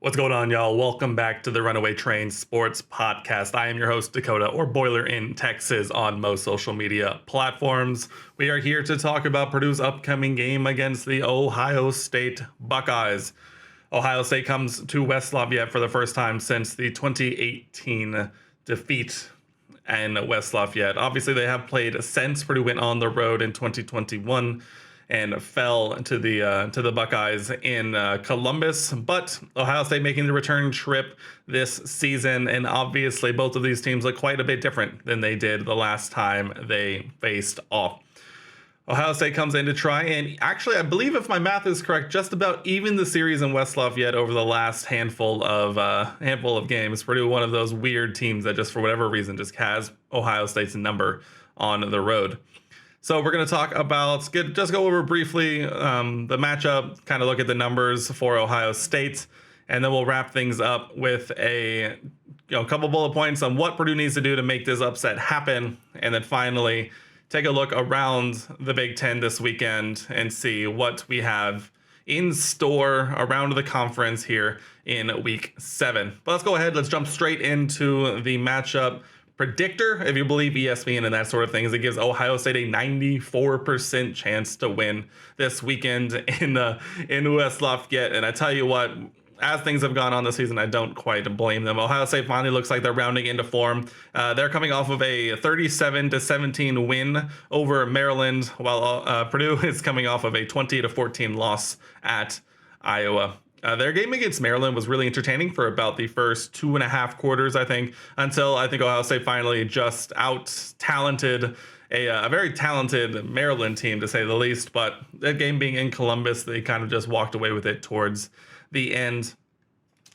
What's going on, y'all? Welcome back to the Runaway Train Sports Podcast. I am your host, Dakota, or Boiler in Texas on most social media platforms. We are here to talk about Purdue's upcoming game against the Ohio State Buckeyes. Ohio State comes to West Lafayette for the first time since the 2018 defeat in West Lafayette. Obviously, they have played since. Purdue went on the road in 2021 and fell to the Buckeyes in Columbus. But Ohio State making the return trip this season, and obviously both of these teams look quite a bit different than they did the last time they faced off. Ohio State comes in to try and actually, I believe if my math is correct, just about even the series in West Lafayette over the last handful of games. Purdue, one of those weird teams that just for whatever reason just has Ohio State's number on the road. So we're going to talk about, just go over briefly the matchup, kind of look at the numbers for Ohio State, and then we'll wrap things up with a couple bullet points on what Purdue needs to do to make this upset happen, and then finally take a look around the Big Ten this weekend and see what we have in store around the conference here in Week 7. But let's go ahead, let's jump straight into the matchup predictor. If you believe ESPN and that sort of thing, is it gives Ohio State a 94% chance to win this weekend in West Lafayette. And I tell you what, as things have gone on this season, I don't quite blame them. Ohio State finally looks like they're rounding into form. They're coming off of a 37-17 win over Maryland, while Purdue is coming off of a 20-14 loss at Iowa. Their game against Maryland was really entertaining for about the first 2.5 quarters, I think, until I think Ohio State finally just out-talented a very talented Maryland team, to say the least. But that game being in Columbus, they kind of just walked away with it towards the end.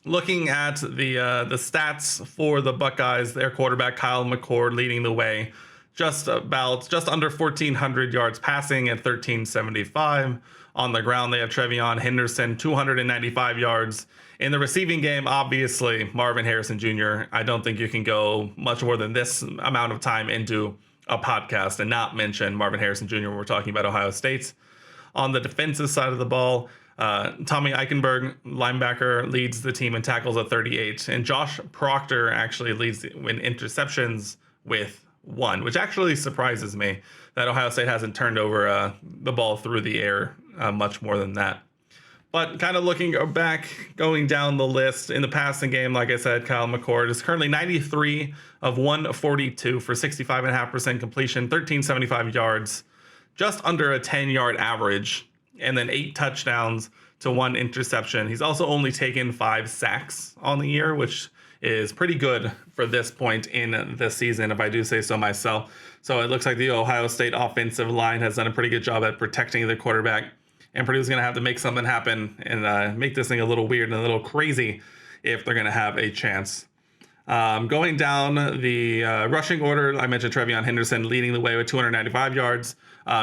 Looking at the stats for the Buckeyes, their quarterback Kyle McCord leading the way, just under 1,400 yards passing at 1,375. On the ground, they have Trevion Henderson, 295 yards. In the receiving game, obviously, Marvin Harrison Jr., I don't think you can go much more than this amount of time into a podcast and not mention Marvin Harrison Jr. when we're talking about Ohio State. On the defensive side of the ball, Tommy Eichenberg, linebacker, leads the team in tackles at 38. And Josh Proctor actually leads in interceptions with 1, which actually surprises me that Ohio State hasn't turned over the ball through the air much more than that. But kind of looking back, going down the list in the passing game, like I said, Kyle McCord is currently 93 of 142 for 65.5% completion, 1,375 yards, just under a 10-yard average, and then 8 touchdowns to 1 interception. He's also only taken 5 sacks on the year, which is pretty good for this point in the season, if I do say so myself. So it looks like the Ohio State offensive line has done a pretty good job at protecting the quarterback. And Purdue's going to have to make something happen and make this thing a little weird and a little crazy if they're going to have a chance. Going down the rushing order, I mentioned Trevion Henderson leading the way with 295 yards.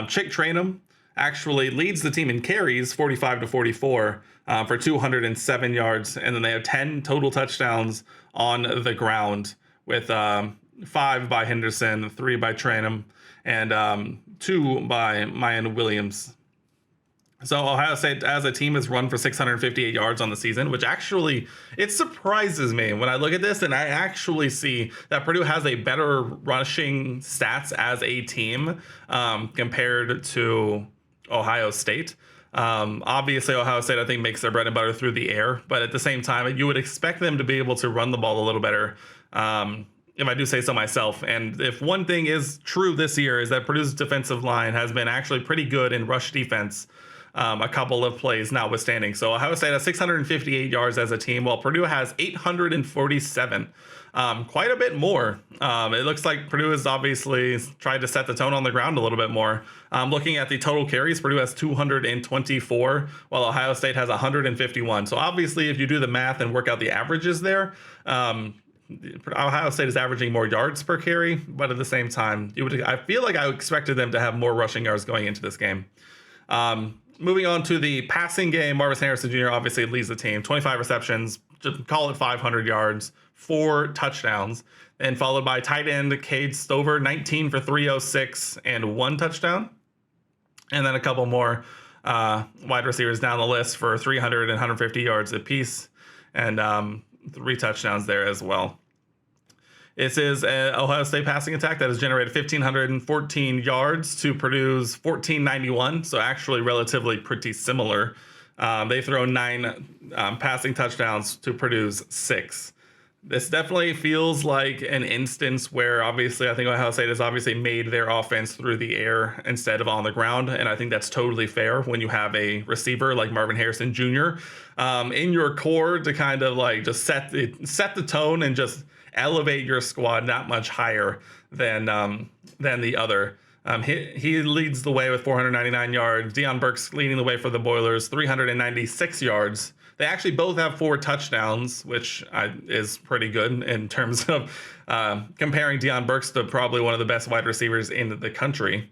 Chick Trainum actually leads the team in carries, 45-44, for 207 yards. And then they have 10 total touchdowns on the ground, with 5 by Henderson, 3 by Trainum, and 2 by Mayan Williams. So Ohio State as a team has run for 658 yards on the season, which actually, it surprises me when I look at this and I actually see that Purdue has a better rushing stats as a team compared to Ohio State. Obviously, Ohio State, I think, makes their bread and butter through the air, but at the same time, you would expect them to be able to run the ball a little better, if I do say so myself. And if one thing is true this year is that Purdue's defensive line has been actually pretty good in rush defense, a couple of plays notwithstanding. So Ohio State has 658 yards as a team, while Purdue has 847. Quite a bit more. It looks like Purdue has obviously tried to set the tone on the ground a little bit more. Looking at the total carries, Purdue has 224, while Ohio State has 151. So obviously, if you do the math and work out the averages there, Ohio State is averaging more yards per carry, but at the same time, I feel like I expected them to have more rushing yards going into this game. Moving on to the passing game, Marvin Harrison Jr. obviously leads the team. 25 receptions, just call it 500 yards, 4 touchdowns, and followed by tight end Cade Stover, 19 for 306 and 1 touchdown. And then a couple more wide receivers down the list for 300 and 150 yards apiece. and 3 touchdowns there as well. This is an Ohio State passing attack that has generated 1,514 yards to Purdue's 1,491, so actually relatively pretty similar. They throw 9 passing touchdowns to Purdue's 6. This definitely feels like an instance where obviously I think Ohio State has obviously made their offense through the air instead of on the ground. And I think that's totally fair when you have a receiver like Marvin Harrison Jr. In your core to kind of like just set the tone and just elevate your squad not much higher than the other. He leads the way with 499 yards. Deion Burks leading the way for the Boilers, 396 yards. They actually both have 4 touchdowns, which is pretty good in terms of comparing Deion Burks to probably one of the best wide receivers in the country.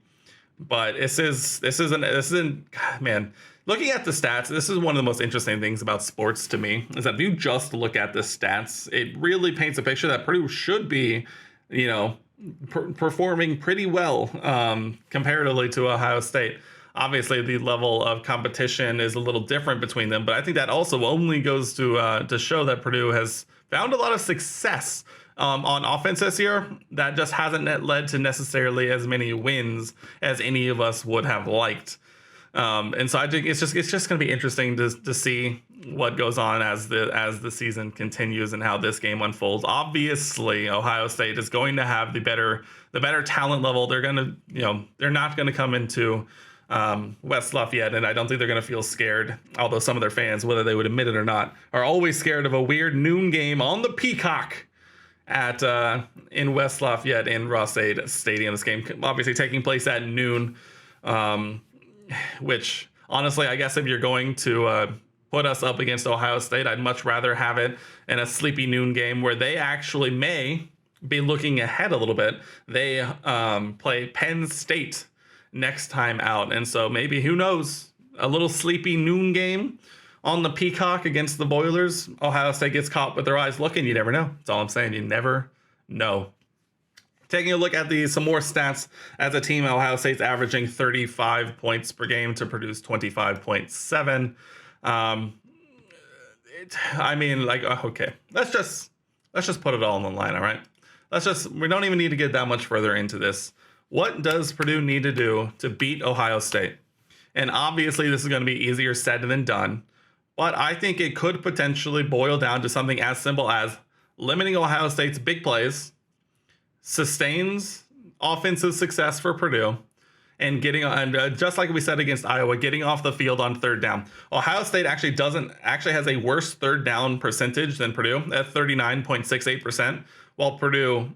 But this isn't man. Looking at the stats, this is one of the most interesting things about sports to me, is that if you just look at the stats, it really paints a picture that Purdue should be, performing pretty well comparatively to Ohio State. Obviously, the level of competition is a little different between them, but I think that also only goes to show that Purdue has found a lot of success on offense this year. That just hasn't led to necessarily as many wins as any of us would have liked. And so I think it's just going to be interesting to see what goes on as the season continues and how this game unfolds. Obviously, Ohio State is going to have the better talent level. They're going to, they're not going to come into West Lafayette, and I don't think they're going to feel scared, although some of their fans, whether they would admit it or not, are always scared of a weird noon game on the Peacock in West Lafayette in Ross-Ade Stadium. This game obviously taking place at noon, which honestly, I guess if you're going to put us up against Ohio State, I'd much rather have it in a sleepy noon game where they actually may be looking ahead a little bit. They play Penn State next time out, and so maybe, who knows, a little sleepy noon game on the Peacock against the Boilers. Ohio State gets caught with their eyes looking. You never know. That's all I'm saying. You never know. Taking a look at some more stats as a team, Ohio State's averaging 35 points per game to Purdue's 25.7. Okay, let's just put it all on the line. All right, we don't even need to get that much further into this. What does Purdue need to do to beat Ohio State? And obviously this is going to be easier said than done, but I think it could potentially boil down to something as simple as limiting Ohio State's big plays, sustains offensive success for Purdue, and just like we said against Iowa, getting off the field on third down. Ohio State actually has a worse third down percentage than Purdue at 39.68%, while Purdue,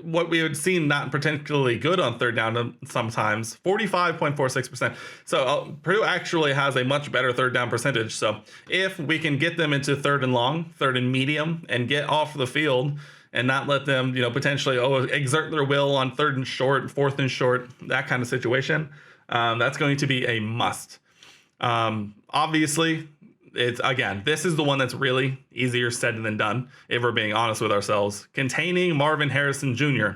what we had seen not particularly good on third down sometimes, 45.46%. So Purdue actually has a much better third down percentage. So if we can get them into third and long, third and medium, and get off the field and not let them, potentially exert their will on third and short, fourth and short, that kind of situation, that's going to be a must. Obviously, this is the one that's really easier said than done, if we're being honest with ourselves. Containing Marvin Harrison Jr.,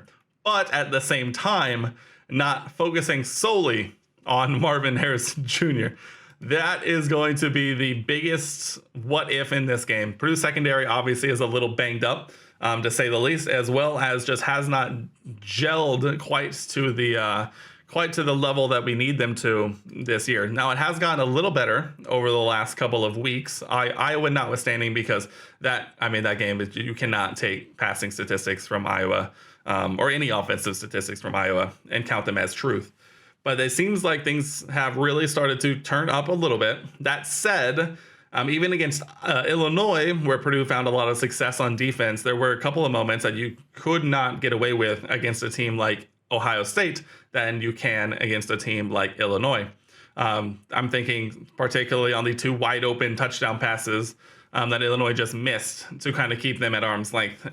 but at the same time, not focusing solely on Marvin Harrison Jr. That is going to be the biggest what if in this game. Purdue secondary obviously is a little banged up, to say the least, as well as just has not gelled quite to the level that we need them to this year. Now, it has gotten a little better over the last couple of weeks, Iowa notwithstanding, because that game, you cannot take passing statistics from Iowa or any offensive statistics from Iowa and count them as truth. But it seems like things have really started to turn up a little bit. That said, even against Illinois, where Purdue found a lot of success on defense, there were a couple of moments that you could not get away with against a team like Ohio State than you can against a team like Illinois. I'm thinking particularly on the 2 wide open touchdown passes that Illinois just missed to kind of keep them at arm's length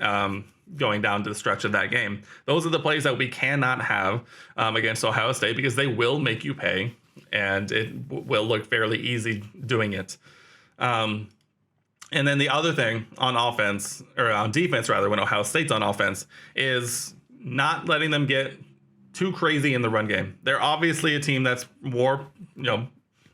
going down to the stretch of that game. Those are the plays that we cannot have against Ohio State, because they will make you pay, and it will look fairly easy doing it. And then the other thing on offense, or on defense rather, when Ohio State's on offense, is not letting them get too crazy in the run game. They're obviously a team that's more,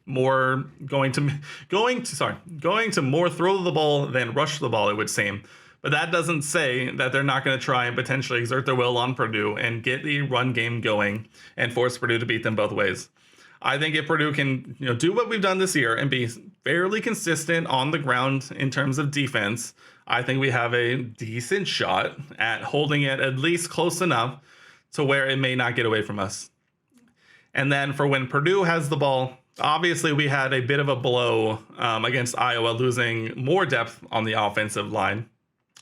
going to more throw the ball than rush the ball, it would seem. But that doesn't say that they're not going to try and potentially exert their will on Purdue and get the run game going and force Purdue to beat them both ways. I think if Purdue can, do what we've done this year and be fairly consistent on the ground in terms of defense, I think we have a decent shot at holding it at least close enough to where it may not get away from us. And then for when Purdue has the ball, obviously we had a bit of a blow against Iowa, losing more depth on the offensive line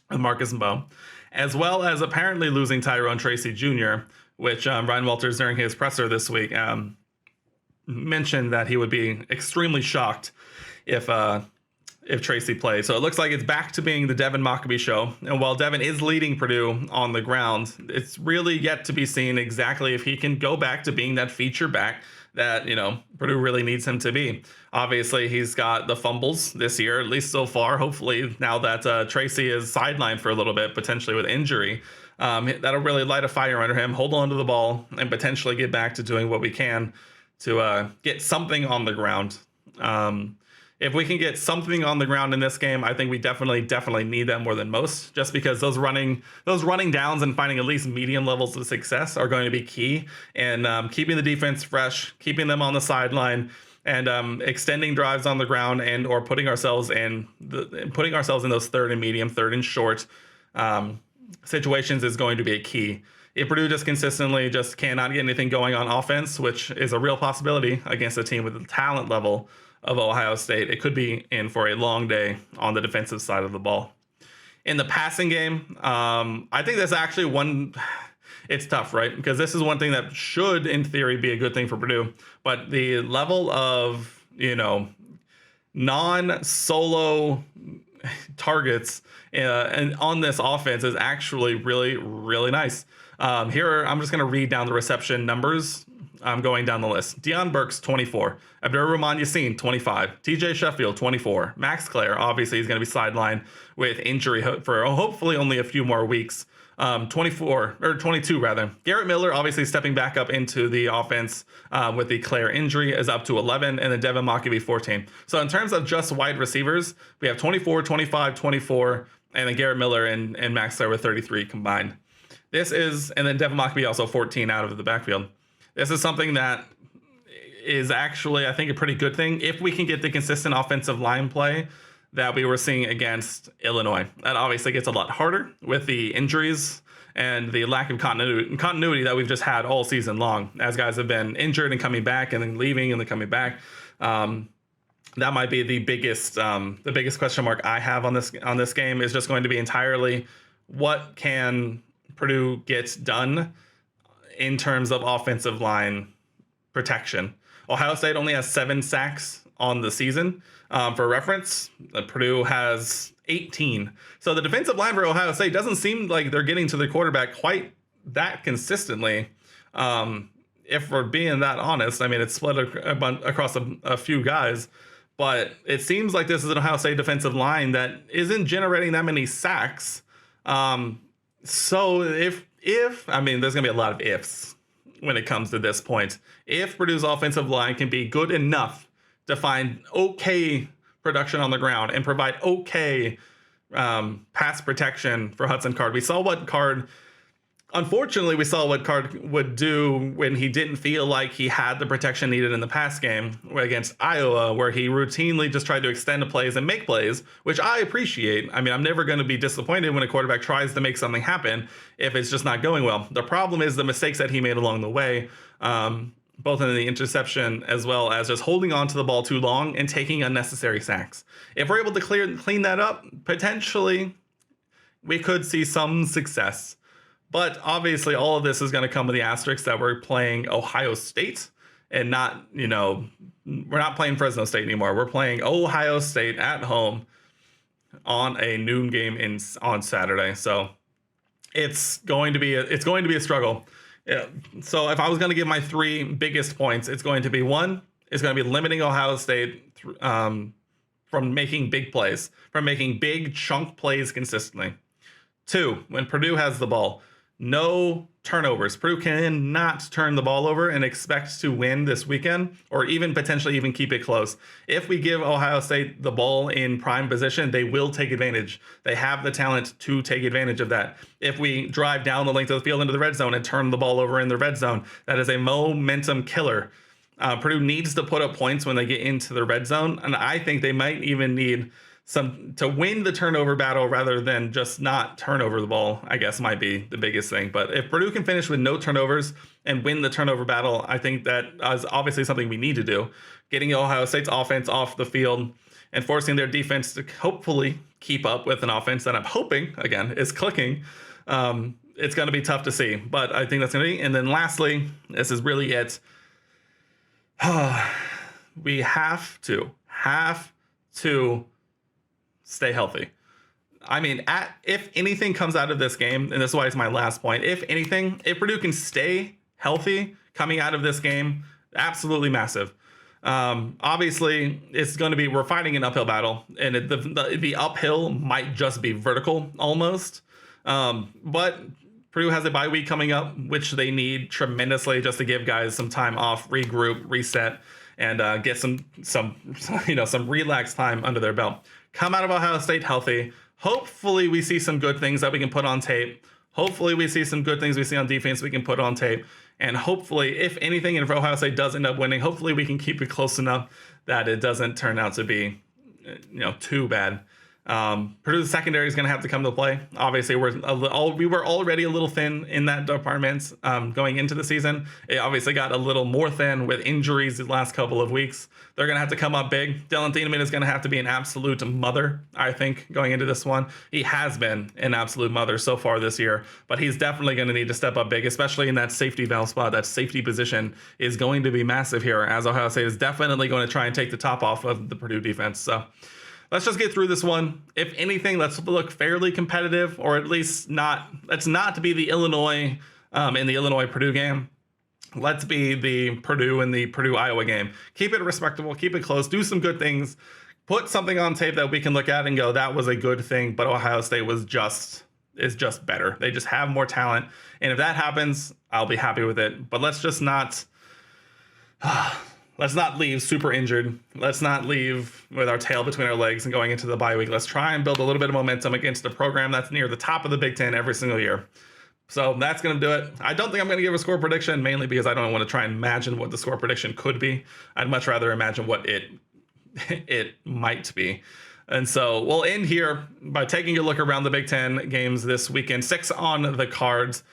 with Marcus Mbow, as well as apparently losing Tyrone Tracy Jr., which Ryan Walters during his presser this week mentioned that he would be extremely shocked if Tracy plays. So it looks like it's back to being the Devin Mockabee show. And while Devin is leading Purdue on the ground, it's really yet to be seen exactly if he can go back to being that feature back that, Purdue really needs him to be. Obviously, he's got the fumbles this year, at least so far. Hopefully, now that Tracy is sidelined for a little bit, potentially with injury, that'll really light a fire under him, hold on to the ball, and potentially get back to doing what we can to get something on the ground. If we can get something on the ground in this game, I think we definitely need that more than most, just because those running downs and finding at least medium levels of success are going to be key, and keeping the defense fresh, keeping them on the sideline, and extending drives on the ground, and or putting ourselves in those third and medium, third and short situations is going to be a key. If Purdue just consistently just cannot get anything going on offense, which is a real possibility against a team with the talent level of Ohio State, it could be in for a long day on the defensive side of the ball. In the passing game, I think that's actually it's tough, right? Because this is one thing that should, in theory, be a good thing for Purdue. But the level of, non-solo targets and on this offense is actually really, really nice. Here, I'm just going to read down the reception numbers. I'm going down the list. Deion Burks, 24. Abdur-Rahman Yassin, 25. TJ Sheffield, 24. Max Clare, obviously, he's going to be sidelined with injury for hopefully only a few more weeks. 22 rather. Garrett Miller, obviously stepping back up into the offense with the Clare injury, is up to 11, and then Devin Mockabee, 14. So in terms of just wide receivers, we have 24, 25, 24, and then Garrett Miller and Max Clare with 33 combined. And then Devin Mockabee also 14 out of the backfield. This is something that is actually, I think, a pretty good thing if we can get the consistent offensive line play that we were seeing against Illinois. That obviously gets a lot harder with the injuries and the lack of continuity that we've just had all season long, as guys have been injured and coming back and then leaving and then coming back. That might be the biggest question mark I have on this game is just going to be entirely what can Purdue get done in terms of offensive line protection. Ohio State only has 7 sacks on the season. For reference, Purdue has 18. So the defensive line for Ohio State doesn't seem like they're getting to the quarterback quite that consistently. If we're being that honest, I mean, it's split across a few guys, but it seems like this is an Ohio State defensive line that isn't generating that many sacks. So if I mean, there's going to be a lot of ifs when it comes to this point. If Purdue's offensive line can be good enough to find okay production on the ground and provide okay pass protection for Hudson Card. Unfortunately, we saw what Card would do when he didn't feel like he had the protection needed in the pass game against Iowa, where he routinely just tried to extend the plays and make plays, which I appreciate. I mean, I'm never going to be disappointed when a quarterback tries to make something happen if it's just not going well. The problem is the mistakes that he made along the way, both in the interception as well as just holding on to the ball too long and taking unnecessary sacks. If we're able to clean that up, potentially we could see some success. But obviously, all of this is going to come with the asterisk that we're playing Ohio State and not, we're not playing Fresno State anymore. We're playing Ohio State at home on a noon game on Saturday. So it's going to be a struggle. Yeah. So if I was going to give my 3 biggest points, it's going to be 1, it's going to be limiting Ohio State from making big plays, from making big chunk plays consistently. 2, when Purdue has the ball, no turnovers. Purdue cannot turn the ball over and expect to win this weekend, or even potentially even keep it close. If we give Ohio State the ball in prime position, they will take advantage. They have the talent to take advantage of that. If we drive down the length of the field into the red zone and turn the ball over in the red zone, that is a momentum killer. Purdue needs to put up points when they get into the red zone, and I think they might even need some to win the turnover battle rather than just not turn over the ball, I guess might be the biggest thing. But if Purdue can finish with no turnovers and win the turnover battle, I think that is obviously something we need to do. Getting Ohio State's offense off the field and forcing their defense to hopefully keep up with an offense that I'm hoping, again, is clicking. It's going to be tough to see, but I think that's going to be. And then lastly, this is really it. We have to stay healthy. I mean, if anything comes out of this game, and this is why it's my last point, if anything, if Purdue can stay healthy coming out of this game, absolutely massive. Obviously, it's going to be, we're fighting an uphill battle, and the uphill might just be vertical almost. But Purdue has a bye week coming up, which they need tremendously just to give guys some time off, regroup, reset, and get some relaxed time under their belt. Come out of Ohio State healthy. Hopefully we see some good things that we can put on tape. Hopefully we see some good things we see on defense we can put on tape. And hopefully, if anything, and if Ohio State does end up winning, hopefully we can keep it close enough that it doesn't turn out to be, too bad. Purdue's secondary is going to have to come to play. Obviously, we were already a little thin in that department going into the season. It obviously got a little more thin with injuries the last couple of weeks. They're going to have to come up big. Dylan Thieneman is going to have to be an absolute mother, I think, going into this one. He has been an absolute mother so far this year, but he's definitely going to need to step up big, especially in that safety valve spot. That safety position is going to be massive here, as Ohio State is definitely going to try and take the top off of the Purdue defense. So let's just get through this one. If anything, let's look fairly competitive, or at least let's not be the Illinois in the Illinois-Purdue game. Let's be the Purdue in the Purdue-Iowa game. Keep it respectable, keep it close, do some good things, put something on tape that we can look at and go, that was a good thing, but Ohio State is just better. They just have more talent. And if that happens, I'll be happy with it. But let's just not leave super injured. Let's not leave with our tail between our legs and going into the bye week. Let's try and build a little bit of momentum against a program that's near the top of the Big Ten every single year. So that's going to do it. I don't think I'm going to give a score prediction, mainly because I don't want to try and imagine what the score prediction could be. I'd much rather imagine what it might be. And so we'll end here by taking a look around the Big Ten games this weekend. 6 on the cards.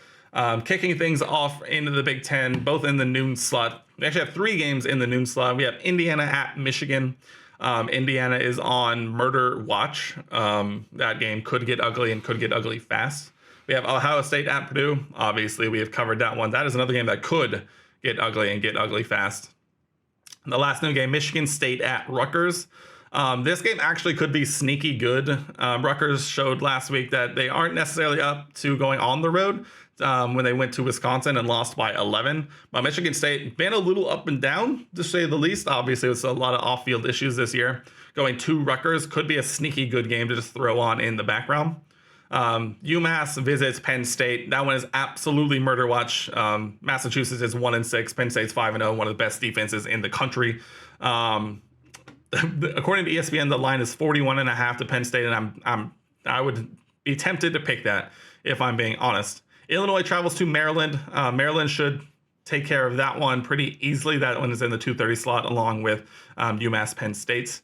Kicking things off into the Big Ten, both in the noon slot. We actually have 3 games in the noon slot. We have Indiana at Michigan. Indiana is on murder watch. That game could get ugly and could get ugly fast. We have Ohio State at Purdue. Obviously, we have covered that one. That is another game that could get ugly and get ugly fast. And the last noon game, Michigan State at Rutgers. This game actually could be sneaky good. Rutgers showed last week that they aren't necessarily up to going on the road when they went to Wisconsin and lost by 11. But Michigan State been a little up and down, to say the least. Obviously, it's a lot of off-field issues this year. Going to Rutgers could be a sneaky good game to just throw on in the background. UMass visits Penn State. That one is absolutely murder watch. Massachusetts is 1-6. Penn State's 5-0. One of the best defenses in the country. According to ESPN, the line is 41.5 to Penn State, and I would be tempted to pick that if I'm being honest. Illinois travels to Maryland. Maryland should take care of that one pretty easily. That one is in the 2:30 slot along with UMass Penn State.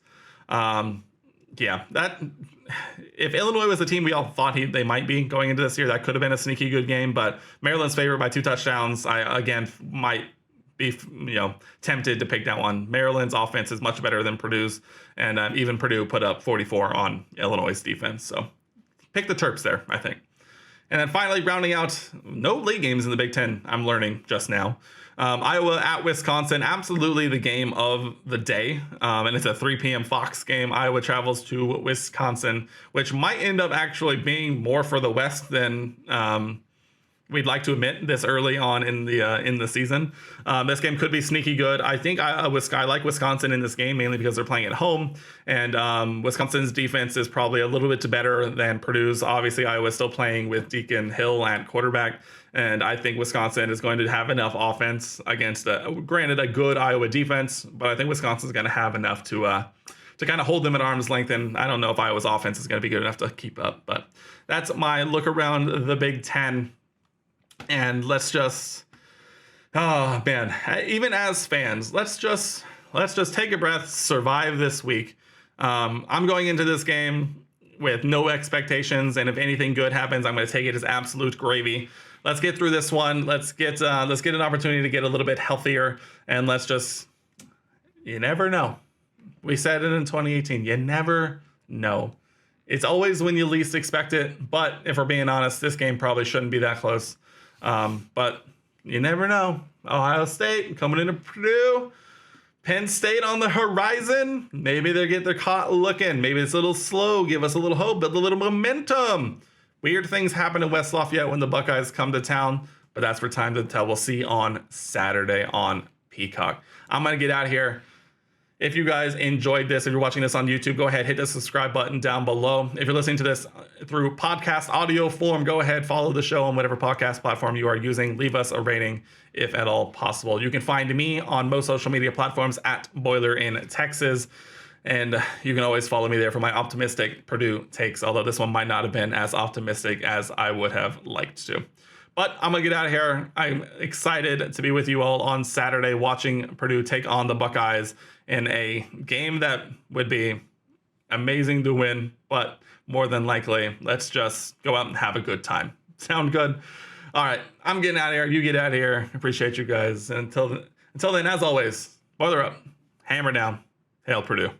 If Illinois was the team we all thought they might be going into this year, that could have been a sneaky good game. But Maryland's favored by 2 touchdowns. I again might be tempted to pick that one. Maryland's offense is much better than Purdue's, and even Purdue put up 44 on Illinois' defense. So pick the Terps there, I think. And then finally, rounding out, no late games in the Big Ten, I'm learning just now. Iowa at Wisconsin, absolutely the game of the day. And it's a 3 p.m. Fox game. Iowa travels to Wisconsin, which might end up actually being more for the West than we'd like to admit this early on in the season. This game could be sneaky good. I think I like Wisconsin in this game, mainly because they're playing at home, and Wisconsin's defense is probably a little bit better than Purdue's. Obviously, Iowa's still playing with Deacon Hill at quarterback, and I think Wisconsin is going to have enough offense against, granted, a good Iowa defense, but I think Wisconsin's going to have enough to kind of hold them at arm's length, and I don't know if Iowa's offense is going to be good enough to keep up. But that's my look around the Big Ten. And let's just, oh man, even as fans, let's just take a breath, survive this week. I'm going into this game with no expectations, and if anything good happens, I'm going to take it as absolute gravy. Let's get through this one. Let's get an opportunity to get a little bit healthier, and you never know. We said it in 2018. You never know. It's always when you least expect it. But if we're being honest, this game probably shouldn't be that close. But you never know. Ohio State coming into Purdue. Penn State on the horizon. Maybe they're caught looking. Maybe it's a little slow. Give us a little hope, build a little momentum. Weird things happen in West Lafayette when the Buckeyes come to town. But that's for time to tell. We'll see on Saturday on Peacock. I'm going to get out of here. If you guys enjoyed this, if you're watching this on YouTube, go ahead, hit the subscribe button down below. If you're listening to this through podcast audio form, go ahead, follow the show on whatever podcast platform you are using. Leave us a rating if at all possible. You can find me on most social media platforms at Boiler in Texas. And you can always follow me there for my optimistic Purdue takes, although this one might not have been as optimistic as I would have liked to. But I'm going to get out of here. I'm excited to be with you all on Saturday watching Purdue take on the Buckeyes in a game that would be amazing to win, but more than likely, let's just go out and have a good time. Sound good? All right, I'm getting out of here. You get out of here. Appreciate you guys. Until then, as always, boiler up, hammer down. Hail Purdue.